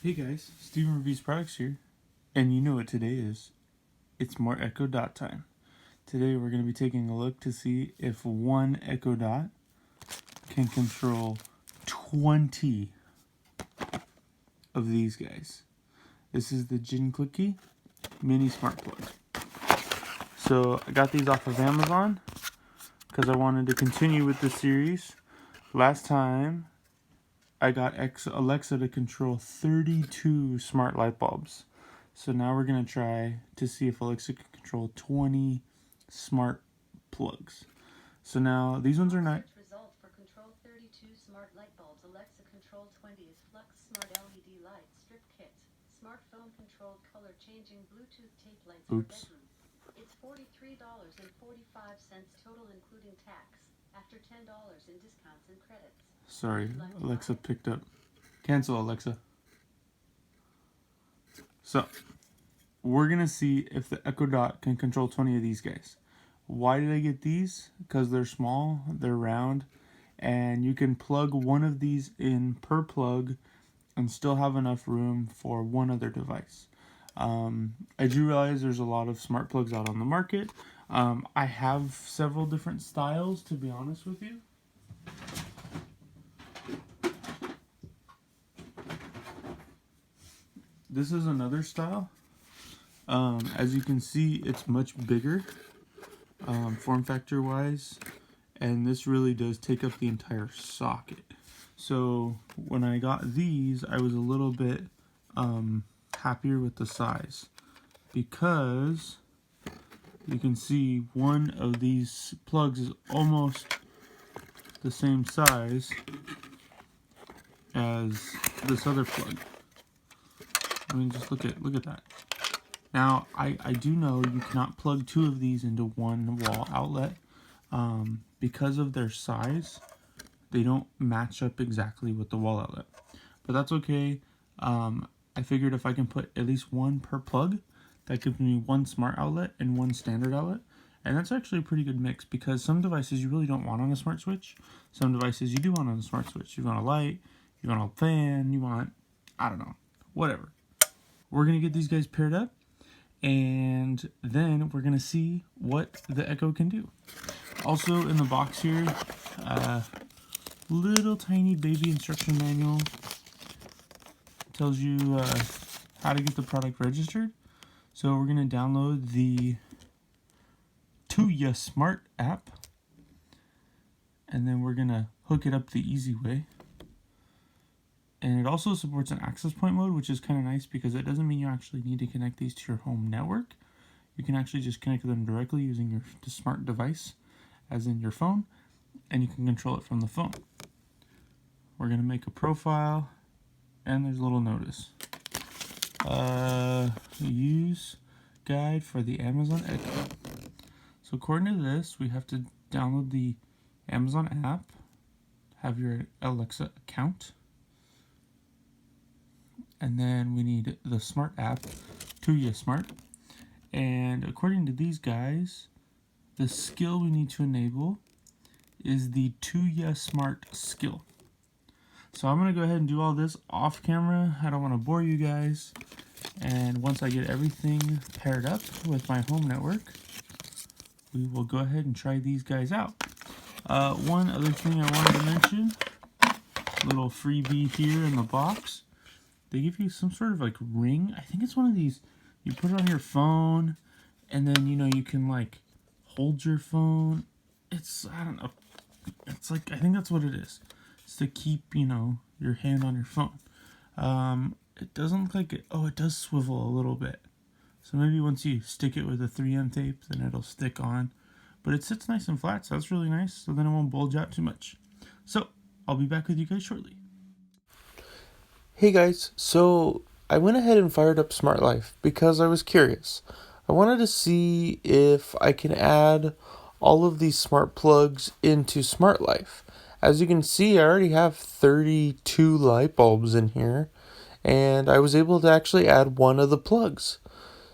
Hey guys, Steven Reviews Products here, and you know what today is. It's more Echo Dot time. Today we're going to be taking a look to see if one Echo Dot can control 20 of these guys. This is the Jinclicky Mini Smart Plug. So I got these off of Amazon because I wanted to continue with the series. Last time I got Alexa to control 32 smart light bulbs. So now we're going to try to see if Alexa can control 20 smart plugs. So now these ones are not... Result for control 32 smart light bulbs. Alexa control 20 is Flux Smart LED light strip kit. Smartphone controlled color changing Bluetooth tape lights for bedroom. It's $43.45 total including tax. After $10 in discounts and credits. Sorry, Alexa picked up. Cancel, Alexa. So, we're going to see if the Echo Dot can control 20 of these guys. Why did I get these? Because they're small, they're round, and you can plug one of these in per plug and still have enough room for one other device. I do realize there's a lot of smart plugs out on the market. I have several different styles, to be honest with you. This is another style. As you can see, it's much bigger, form factor wise, and this really does take up the entire socket. So when I got these, I was a little bit happier with the size, because you can see one of these plugs is almost the same size as this other plug. I mean, just look at that. Now, I do know you cannot plug two of these into one wall outlet. Because of their size, they don't match up exactly with the wall outlet. But that's okay. I figured if I can put at least one per plug, that gives me one smart outlet and one standard outlet. And that's actually a pretty good mix, because some devices you really don't want on a smart switch. Some devices you do want on a smart switch. You want a light, you want a fan, you want, I don't know, whatever. We're going to get these guys paired up, and then we're going to see what the Echo can do. Also in the box here, little tiny baby instruction manual. Tells you how to get the product registered. So we're going to download the Tuya Smart app, and then we're going to hook it up the easy way. And it also supports an access point mode, which is kind of nice because it doesn't mean you actually need to connect these to your home network. You can actually just connect them directly using your smart device, as in your phone, and you can control it from the phone. We're going to make a profile, and there's a little notice. Use guide for the Amazon Echo. So according to this, we have to download the Amazon app, have your Alexa account, and then we need the smart app, Tuya Smart. And according to these guys, the skill we need to enable is the Tuya Smart skill. So I'm going to go ahead and do all this off camera. I don't want to bore you guys. And once I get everything paired up with my home network, we will go ahead and try these guys out. One other thing I wanted to mention, little freebie here in the box. They give you some sort of like ring. I think it's one of these. You put it on your phone, and then, you know, you can like hold your phone. It's, I don't know. It's like, I think that's what it is. It's to keep, you know, your hand on your phone. It doesn't look like it. Oh, it does swivel a little bit. So maybe once you stick it with a 3M tape, then it'll stick on. But it sits nice and flat, so that's really nice. So then it won't bulge out too much. So I'll be back with you guys shortly. Hey guys, so I went ahead and fired up Smart Life because I was curious. I wanted to see if I can add all of these smart plugs into Smart Life. As you can see, I already have 32 light bulbs in here, and I was able to actually add one of the plugs.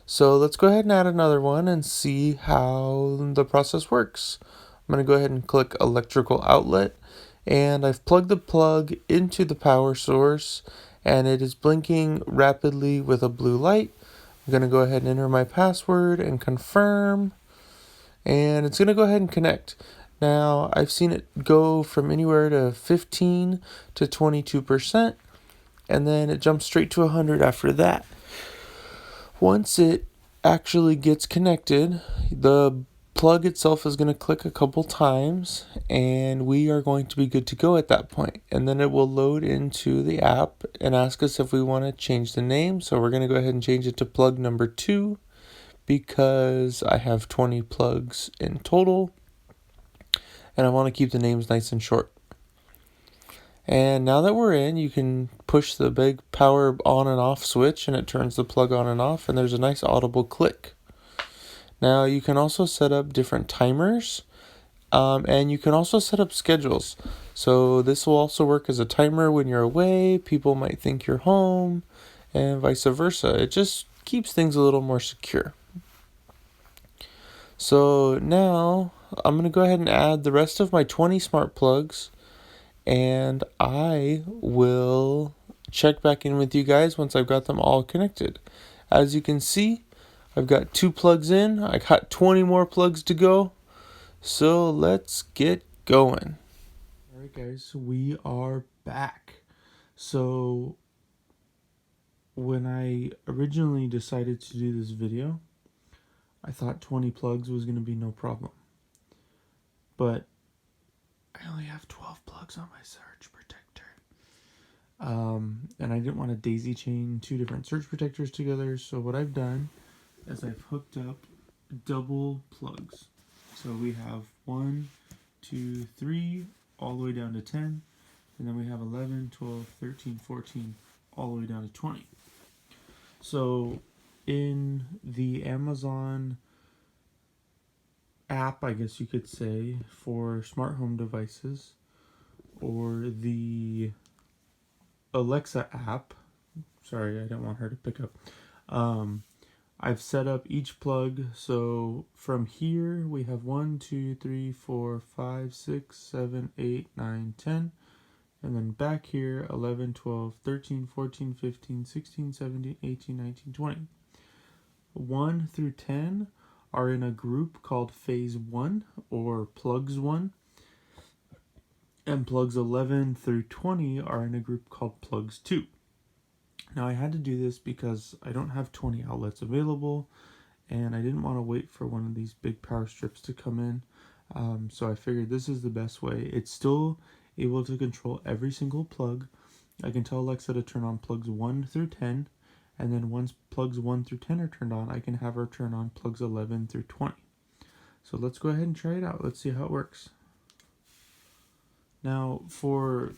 So let's go ahead and add another one and see how the process works. I'm going to go ahead and click electrical outlet, and I've plugged the plug into the power source, and it is blinking rapidly with a blue light. I'm going to go ahead and enter my password and confirm, and it's going to go ahead and connect. Now, I've seen it go from anywhere to 15 to 22%, and then it jumps straight to 100 after that. Once it actually gets connected, the plug itself is going to click a couple times, and we are going to be good to go at that point. And then it will load into the app and ask us if we want to change the name. So we're going to go ahead and change it to plug number 2, because I have 20 plugs in total, and I want to keep the names nice and short. And now that we're in, you can push the big power on and off switch, and it turns the plug on and off, and there's a nice audible click. Now you can also set up different timers, and you can also set up schedules. So this will also work as a timer when you're away. People might think you're home, and vice versa. It just keeps things a little more secure. So now I'm going to go ahead and add the rest of my 20 smart plugs, and I will check back in with you guys once I've got them all connected. As you can see, I've got 2 plugs in. I got 20 more plugs to go. So let's get going. Alright guys, we are back. So when I originally decided to do this video, I thought 20 plugs was going to be no problem. But I only have 12 plugs on my surge protector. And I didn't want to daisy chain 2 different surge protectors together. So what I've done is I've hooked up double plugs. So we have 1, 2, 3, all the way down to 10. And then we have 11, 12, 13, 14, all the way down to 20. So in the Amazon app, I guess you could say, for smart home devices, or the Alexa app, sorry, I don't want her to pick up, I've set up each plug. So from here we have 1, 2, 3, 4, 5, 6, 7, 8, 9, 10. And then back here 11, 12, 13, 14, 15, 16, 17, 18, 19, 20. 1 through 10 are in a group called phase 1, or plugs 1. And plugs 11 through 20 are in a group called plugs 2. Now I had to do this because I don't have 20 outlets available, and I didn't want to wait for one of these big power strips to come in. So I figured this is the best way. It's still able to control every single plug. I can tell Alexa to turn on plugs 1 through 10, and then once plugs 1 through 10 are turned on, I can have her turn on plugs 11 through 20. So let's go ahead and try it out. Let's see how it works. Now, for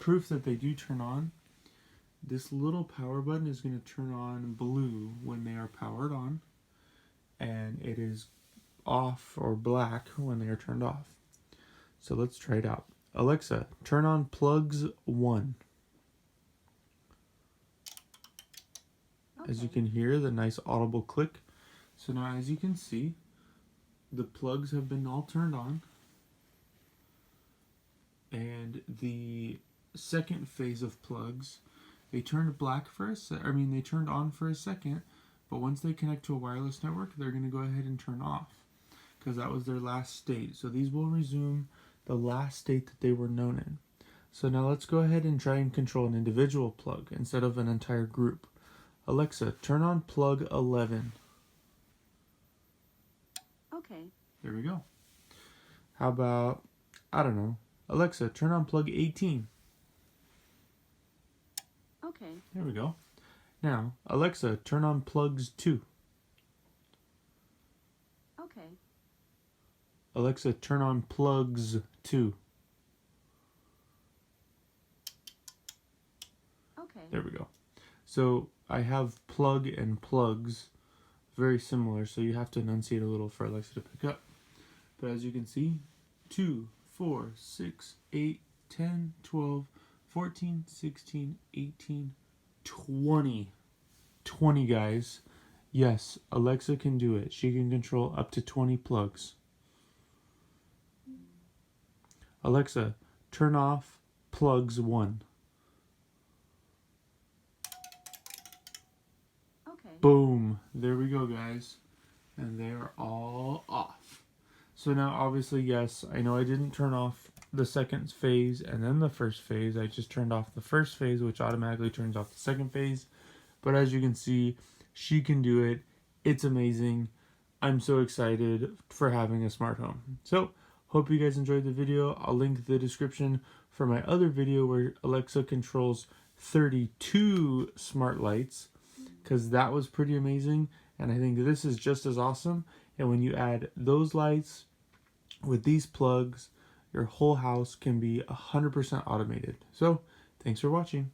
proof that they do turn on, this little power button is going to turn on blue when they are powered on, and it is off or black when they are turned off. So let's try it out. Alexa, turn on plugs 1. Okay. As you can hear, the nice audible click. So now, as you can see, the plugs have been all turned on, and the second phase of plugs, they turned black for they turned on for a second, but once they connect to a wireless network, they're going to go ahead and turn off, because that was their last state. So these will resume the last state that they were known in. So now let's go ahead and try and control an individual plug instead of an entire group. Alexa, turn on plug 11. Okay. There we go. How about, I don't know, Alexa, turn on plug 18. Okay. There we go. Now, Alexa, turn on plugs 2. Okay. Alexa, turn on plugs 2. Okay. There we go. So I have plug and plugs very similar, so you have to enunciate a little for Alexa to pick up. But as you can see, 2, 4, 6, 8, 10, 12, 14, 16, 18, 20. 20, guys. Yes, Alexa can do it. She can control up to 20 plugs. Alexa, turn off plugs 1. Boom. There we go, guys. And they are all off. So now, obviously, yes, I know I didn't turn off the second phase and then the first phase. I just turned off the first phase, which automatically turns off the second phase. But as you can see, she can do it. It's amazing. I'm so excited for having a smart home. So, hope you guys enjoyed the video. I'll link the description for my other video where Alexa controls 32 smart lights, because that was pretty amazing. And I think this is just as awesome. And when you add those lights with these plugs, your whole house can be 100% automated. So, thanks for watching.